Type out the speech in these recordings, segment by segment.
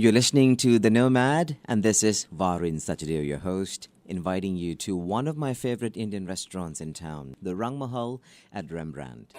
You're listening to The Nomad, and this is Varin Sachdev, your host, inviting you to one of my favorite Indian restaurants in town, the Mahal at Rembrandt.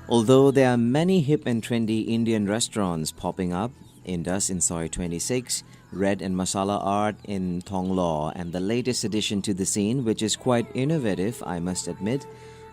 Although there are many hip and trendy Indian restaurants popping up, Indus in Soi 26, Red and Masala Art in Thonglaw, and the latest addition to the scene, which is quite innovative, I must admit,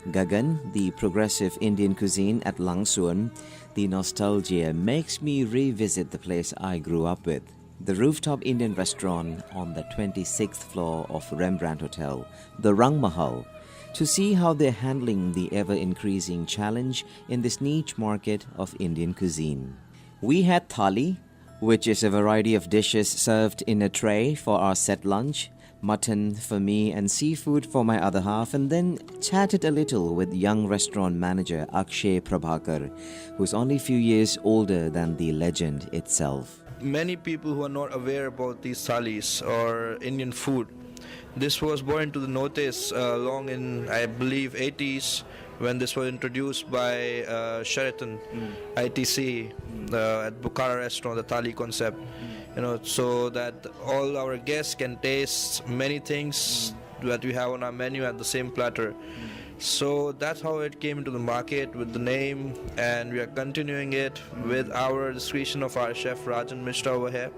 Gagan, the progressive Indian cuisine at Langsuan, the nostalgia makes me revisit the place I grew up with. The rooftop Indian restaurant on the 26th floor of Rembrandt Hotel, the Mahal, to see how they're handling the ever-increasing challenge in this niche market of Indian cuisine. We had thali, which is a variety of dishes served in a tray for our set lunch, mutton for me and seafood for my other half, and then chatted a little with young restaurant manager Akshay Prabhakar, who's only a few years older than the legend itself. Many people who are not aware about these thalis or Indian food, this was brought into the notice long in, I believe, 80s when this was introduced by Sheraton, ITC, at Bukhara restaurant, the thali concept, so that all our guests can taste many things that we have on our menu at the same platter. So that's how it came into the market with the name, and we are continuing it with our discretion of our chef Rajan Mishra over here.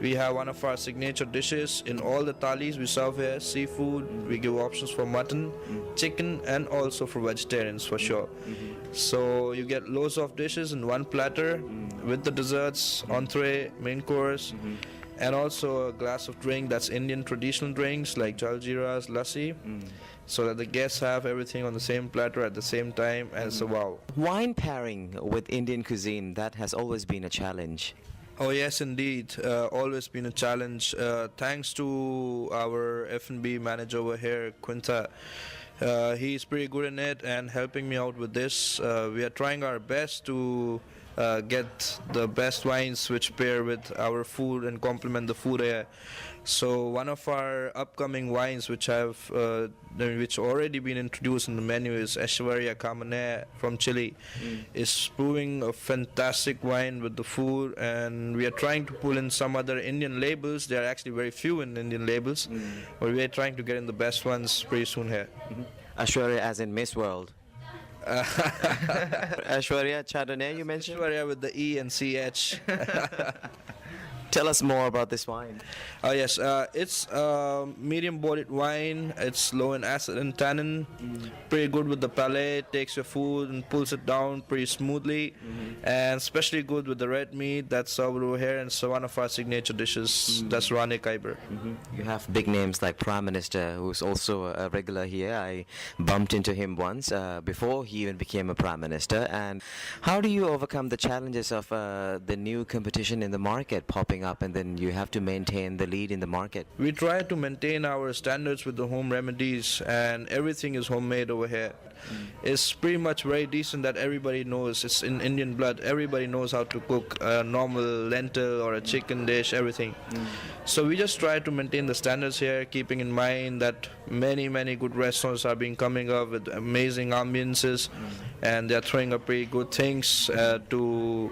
We have one of our signature dishes in all the thalis we serve here, seafood. We give options for mutton, chicken, and also for vegetarians for sure. So you get loads of dishes in one platter with the desserts, entree, main course, and also a glass of drink that's Indian traditional drinks like jaljeeras, lassi, so that the guests have everything on the same platter at the same time, and it's a wow. Wine pairing with Indian cuisine, that has always been a challenge. Oh yes, indeed. Always been a challenge. Thanks to our F&B manager over here, Quinta. He's pretty good in it and helping me out with this. We are trying our best to get the best wines which pair with our food and complement the food here. So one of our upcoming wines which already been introduced in the menu is Aishwarya Kamane from Chile. It's proving a fantastic wine with the food, and we are trying to pull in some other Indian labels. There are actually very few in Indian labels, but we are trying to get in the best ones pretty soon here. Aishwarya as in Miss World. Aishwarya Chardonnay you mentioned? Aishwarya with the E and CH. Tell us more about this wine. Yes, it's medium-bodied wine. It's low in acid and tannin. Pretty good with the palate. Takes your food and pulls it down pretty smoothly. And especially good with the red meat that's served over here. And so one of our signature dishes, that's Rane Kaiber. You have big names like Prime Minister, who's also a regular here. I bumped into him once before he even became a Prime Minister. And how do you overcome the challenges of the new competition in the market popping up, and then you have to maintain the lead in the market? We try to maintain our standards with the home remedies, and everything is homemade over here. It's pretty much very decent that everybody knows. It's in Indian blood. Everybody knows how to cook a normal lentil or a chicken dish, everything. So we just try to maintain the standards here, keeping in mind that many good restaurants are being coming up with amazing ambiances, and they're throwing up pretty good things to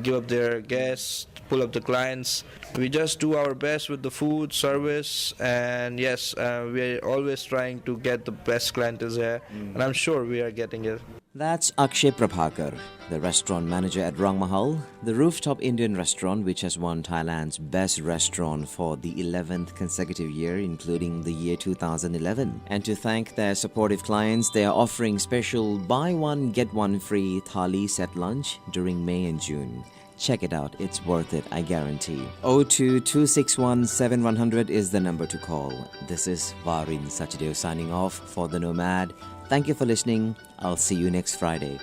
give up their guests, pull up the clients. We just do our best with the food, service, and yes, we're always trying to get the best clientele here, and I'm sure we are getting it. That's Akshay Prabhakar, the restaurant manager at Mahal, the rooftop Indian restaurant which has won Thailand's best restaurant for the 11th consecutive year, including the year 2011. And to thank their supportive clients, they are offering special buy one get one free thali set lunch during May and June. Check it out, it's worth it, I guarantee. 02-261-7100 is the number to call. This is Varin Sachdev signing off for The Nomad. Thank you for listening. I'll see you next Friday.